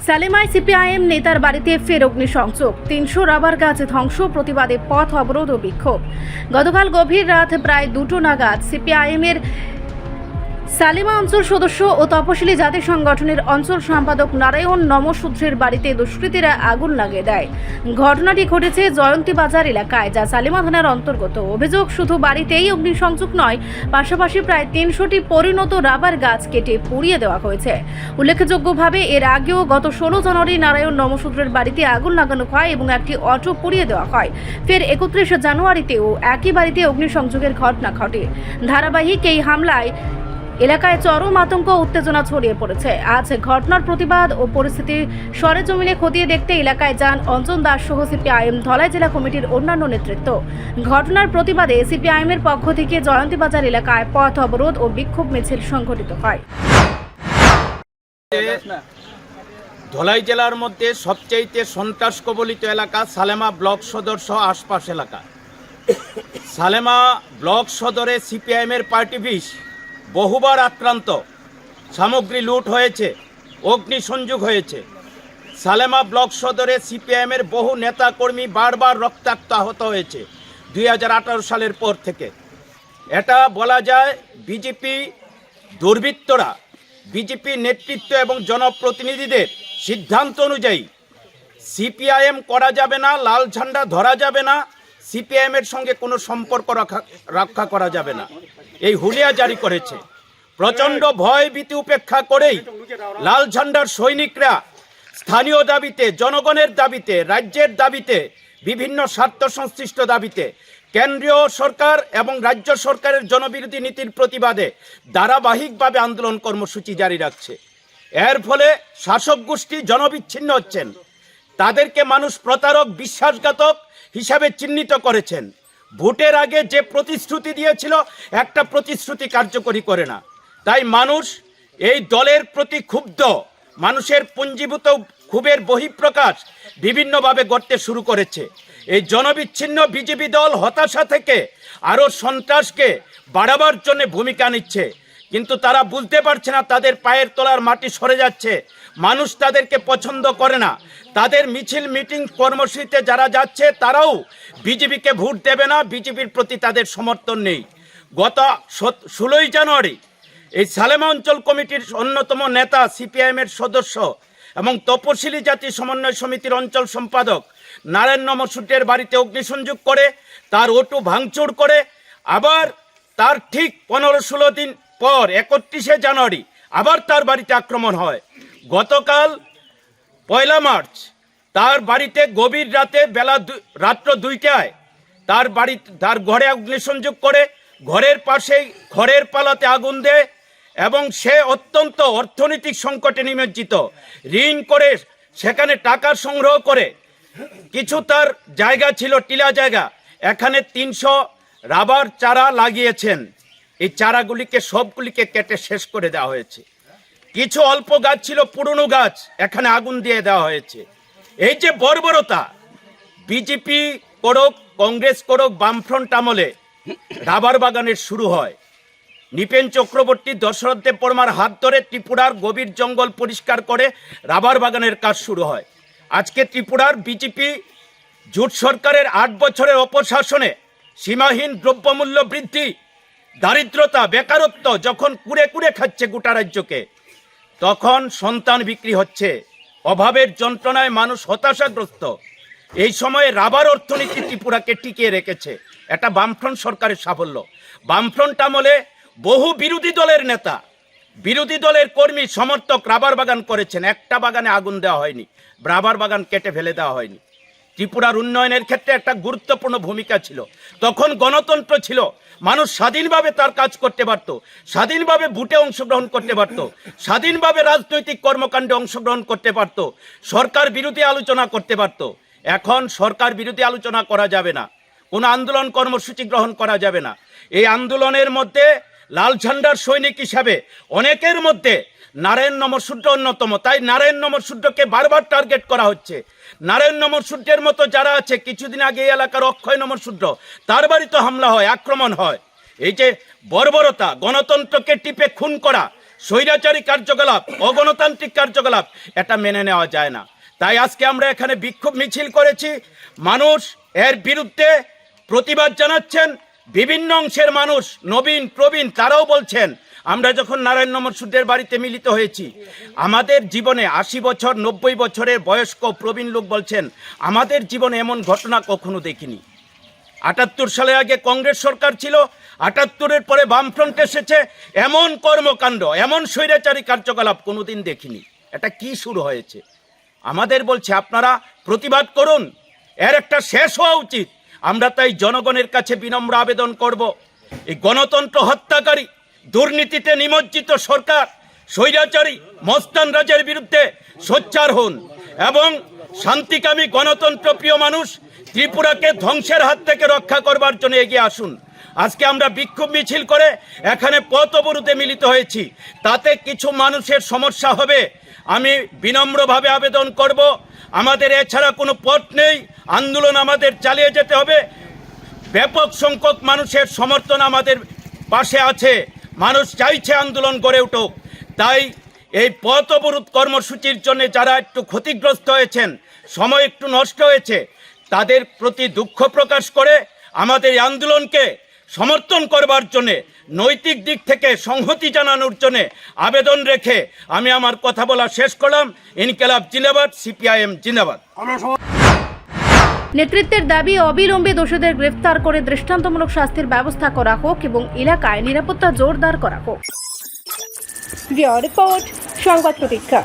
সালেমায় CPIM নেতার বাড়িতে ফের অগ্নিসংযোগ, ৩০০ রাবার গাছ ধ্বংস, প্রতিবাদে পথ অবরোধ ও বিক্ষোভ। গতকাল গভীর রাত প্রায় 2টো নাগাদ সিপিআইএমের সালেমা অঞ্চল সদস্য ও তপশিলি জাতি সংগঠনের অঞ্চল সম্পাদক নারায়ণ নমশূদ্রের বাড়িতে দুষ্কৃতীরা আগুন লাগিয়ে দেয়। ঘটনাটি ঘটেছে জয়ন্তী বাজার এলাকায়, যা সালেমা থানার অন্তর্গত। অভিযোগ, শুধু বাড়িতেই অগ্নিসংযোগ নয়, পাশাপাশি প্রায় ৩০০টি পরিণত রাবার গাছ কেটে পুড়িয়ে দেওয়া হয়েছে। উল্লেখযোগ্যভাবে এর আগেও গত 16 জানুয়ারি নারায়ণ নমশূদ্রের বাড়িতে আগুন লাগানো হয় এবং একটি অটো পুড়িয়ে দেওয়া হয়। ফের 31 জানুয়ারিতেও একই বাড়িতে অগ্নিসংযোগের ঘটনা ঘটে। ধারাবাহিক এই হামলায় এলাকায় চরম আতঙ্ক ও উত্তেজনা ছড়িয়ে পড়েছে। আজ ঘটনার প্রতিবাদ ও পরিস্থিতি সরেজমিনে খতিয়ে দেখতে এলাকায় যান অঞ্জন দাস সহ সিপিআইএম ধলাই জেলা কমিটির অন্যান্য নেতৃত্ব। ঘটনার প্রতিবাদে সিপিআইএমের পক্ষ থেকে জয়ন্তী বাজার এলাকায় পথ অবরোধ ও বিক্ষোভ মিছিল সংঘটিত হয়। ধলাই জেলার মধ্যে সবচেয়ে সন্ত্রাস কবলিত এলাকা সালেমা ব্লক সদর সহ আশপাশ এলাকা। সালেমা ব্লক সদরে সিপিআইএমের পার্টি অফিস বহুবার আক্রান্ত, সামগ্রী লুট হয়েছে, অগ্নিসংযোগ হয়েছে। সালেমা ব্লক সদরে সিপিআইএমের বহু নেতাকর্মী বারবার রক্তাক্ত আহত হয়েছে 2018 সালের পর থেকে। এটা বলা যায় বিজেপি দুর্বৃত্তরা, বিজেপি নেতৃত্ব এবং জনপ্রতিনিধিদের সিদ্ধান্ত অনুযায়ী সিপিআইএম করা যাবে না, লাল ঝান্ডা ধরা যাবে না, সিপিআইএমের সঙ্গে কোনো সম্পর্ক রক্ষা করা যাবে না, এই হুলিয়া জারি করেছে। প্রচণ্ড ভয় ভীতি উপেক্ষা করেই লাল ঝান্ডার সৈনিকরা স্থানীয় দাবিতে, জনগণের দাবিতে, রাজ্যের দাবিতে, বিভিন্ন স্বার্থ সংশ্লিষ্ট দাবিতে কেন্দ্রীয় সরকার এবং রাজ্য সরকারের জনবিরোধী নীতির প্রতিবাদে ধারাবাহিকভাবে আন্দোলন কর্মসূচি জারি রাখছে। এর ফলে শাসক গোষ্ঠী জনবিচ্ছিন্ন হচ্ছেন, তাদেরকে মানুষ প্রতারক, বিশ্বাসঘাতক হিসাবে চিহ্নিত করেছেন। ভোটের আগে যে প্রতিশ্রুতি দিয়েছিল, একটা প্রতিশ্রুতি কার্যকরী করে না। তাই মানুষ এই দলের প্রতি ক্ষুব্ধ, মানুষের পুঞ্জীভূত ক্ষোভের বহিঃপ্রকাশ বিভিন্নভাবে করতে শুরু করেছে। এই জনবিচ্ছিন্ন বিজেপি দল হতাশা থেকে আরও সন্ত্রাসকে বাড়াবার জন্য ভূমিকা নিচ্ছে, কিন্তু তারা বুঝতে পারছে না তাদের পায়ের তলার মাটি সরে যাচ্ছে। মানুষ তাদেরকে পছন্দ করে না। তাদের মিছিল, মিটিং, কর্মসূচিতে যারা যাচ্ছে তারাও বিজেপিকে ভোট দেবে না, বিজেপির প্রতি তাদের সমর্থন নেই। গত 16 জানুয়ারি এই সালেমা অঞ্চল কমিটির অন্যতম নেতা, সিপিআইএমের সদস্য এবং তপশিলি জাতি সমন্বয় সমিতির অঞ্চল সম্পাদক নারায়ণ নমশূদ্রের বাড়িতে অগ্নিসংযোগ করে তার অটো ভাঙচুর করে, আবার তার ঠিক 15-16 দিন পর 31 জানুয়ারি আবার তার বাড়িতে আক্রমণ হয়। গতকাল 1 মার্চ তার বাড়িতে গভীর রাতে রাত্র 2টায় তার ঘরে অগ্নিসংযোগ করে ঘরের পাশেই খড়ের পালাতে আগুন দেয় এবং সে অত্যন্ত অর্থনৈতিক সংকটে নিমজ্জিত। ঋণ করে সেখানে টাকা সংগ্রহ করে কিছু তার জায়গা ছিল, টিলা জায়গা, এখানে 300 রাবার চারা লাগিয়েছেন। এই চারাগুলিকে সবগুলিকে কেটে শেষ করে দেওয়া হয়েছে। কিছু অল্প গাছ ছিল, পুরনো গাছ, এখানে আগুন দিয়ে দেওয়া হয়েছে। এই যে বর্বরতা, বিজেপি করুক, কংগ্রেস করুক, বামফ্রন্ট আমলে রাবার বাগানের শুরু হয়। নৃপেন চক্রবর্তী, দশরথ দেববর্মার হাত ধরে ত্রিপুরার গভীর জঙ্গল পরিষ্কার করে রাবার বাগানের কাজ শুরু হয়। আজকে ত্রিপুরার বিজেপি জোট সরকারের 8 বছরের অপশাসনে সীমাহীন দ্রব্যমূল্য বৃদ্ধি, দারিদ্রতা, বেকারত্ব যখন কুড়ে কুড়ে খাচ্ছে গোটা রাজ্যকে, তখন সন্তান বিক্রি হচ্ছে, অভাবের যন্ত্রণায় মানুষ হতাশাগ্রস্ত। এই সময়ে রাবার অর্থনীতি ত্রিপুরাকে টিকিয়ে রেখেছে। এটা বামফ্রন্ট সরকারের সাফল্য। বামফ্রন্ট আমলে বহু বিরোধী দলের নেতা, বিরোধী দলের কর্মী, সমর্থক রাবার বাগান করেছেন, একটা বাগানে আগুন দেওয়া হয়নি, রাবার বাগান কেটে ফেলে দেওয়া হয়নি। ত্রিপুরার উন্নয়নের ক্ষেত্রে একটা গুরুত্বপূর্ণ ভূমিকা ছিল। তখন গণতন্ত্র ছিল, মানুষ স্বাধীনভাবে তার কাজ করতে পারত, স্বাধীনভাবে ভোটে অংশগ্রহণ করতে পারত, স্বাধীনভাবে রাজনৈতিক কর্মকাণ্ডে অংশগ্রহণ করতে পারত, সরকার বিরোধী আলোচনা করতে পারত। এখন সরকার বিরোধী আলোচনা করা যাবে না, কোনো আন্দোলন কর্মসূচি গ্রহণ করা যাবে না। এই আন্দোলনের মধ্যে লাল ঝান্ডার সৈনিক হিসাবে অনেকের মধ্যে নারায়ণ নমশূদ্র অন্যতম। তাই নারায়ণ নমশূদ্রকে বারবার টার্গেট করা হচ্ছে। নারায়ণ নমশূদ্রের মতো যারা আছে, কিছুদিন আগে এই এলাকার অক্ষয় নমশূদ্র, তার বাড়িতে হামলা হয়, আক্রমণ হয়। এই যে বর্বরতা, গণতন্ত্রকে টিপে খুন করা, স্বৈরাচারী কার্যকলাপ, অগণতান্ত্রিক কার্যকলাপ, এটা মেনে নেওয়া যায় না। তাই আজকে আমরা এখানে বিক্ষোভ মিছিল করেছি। মানুষ এর বিরুদ্ধে প্রতিবাদ জানাচ্ছেন। বিভিন্ন অংশের মানুষ, নবীন প্রবীণ, তারাও বলছেন, আমরা যখন নারায়ণ নমঃসূর্যের বাড়িতে মিলিত হয়েছি, আমাদের জীবনে 80 বছর 90 বছরের বয়স্ক প্রবীণ লোক বলছেন, আমাদের জীবনে এমন ঘটনা কখনো দেখিনি। 78 সালে আগে কংগ্রেস সরকার ছিল, 78-এর পরে বামফ্রন্ট এসেছে, এমন কর্মকাণ্ড, এমন স্বৈরাচারী কার্যকলাপ কোনোদিন দেখিনি। এটা কি শুরু হয়েছে? আমাদের বলছে আপনারা প্রতিবাদ করুন, এর একটা শেষ হওয়া উচিত। আমরা তাই জনগণের কাছে বিনম্র আবেদন করব, এই গণতন্ত্র হত্যাকারী, দুর্নীতিতে নিমজ্জিত সরকার, স্বৈরাচারী মস্তান রাজের বিরুদ্ধে সোচ্চার হন এবং শান্তিকামী গণতন্ত্র প্রিয় মানুষ ত্রিপুরাকে ধ্বংসের হাত থেকে রক্ষা করবার জন্য এগিয়ে আসুন। আজকে আমরা বিক্ষোভ মিছিল করে এখানে পথ অবরোধে মিলিত হয়েছি, তাতে কিছু মানুষের সমস্যা হবে। আমি বিনম্রভাবে আবেদন করব, আমাদের এছাড়া কোনো পথ নেই, আন্দোলন আমাদের চালিয়ে যেতে হবে। ব্যাপক সংখ্যক মানুষের সমর্থন আমাদের পাশে আছে, মানুষ চাইছে আন্দোলন গড়ে উঠুক। তাই এই পথ অবরোধ কর্মসূচির জন্য যারা একটু ক্ষতিগ্রস্ত হয়েছেন, সময় একটু নষ্ট হয়েছে, তাদের প্রতি দুঃখ প্রকাশ করে আমাদের এই আন্দোলনকে সমর্থন করবার জন্যে, নৈতিক দিক থেকে সংহতি জানানোর জন্যে আবেদন রেখে আমি আমার কথা বলা শেষ করলাম। ইনকিলাব জিন্দাবাদ, সিপিআইএম জিন্দাবাদ। নেতৃত্বের দাবি অবিলম্বে দোষীদের গ্রেফতার করে দৃষ্টান্তমূলক শাস্তির ব্যবস্থা করা হোক এবং এলাকায় নিরাপত্তা জোরদার করা হোক। রিপোর্ট সংবাদ প্রতীক্ষা।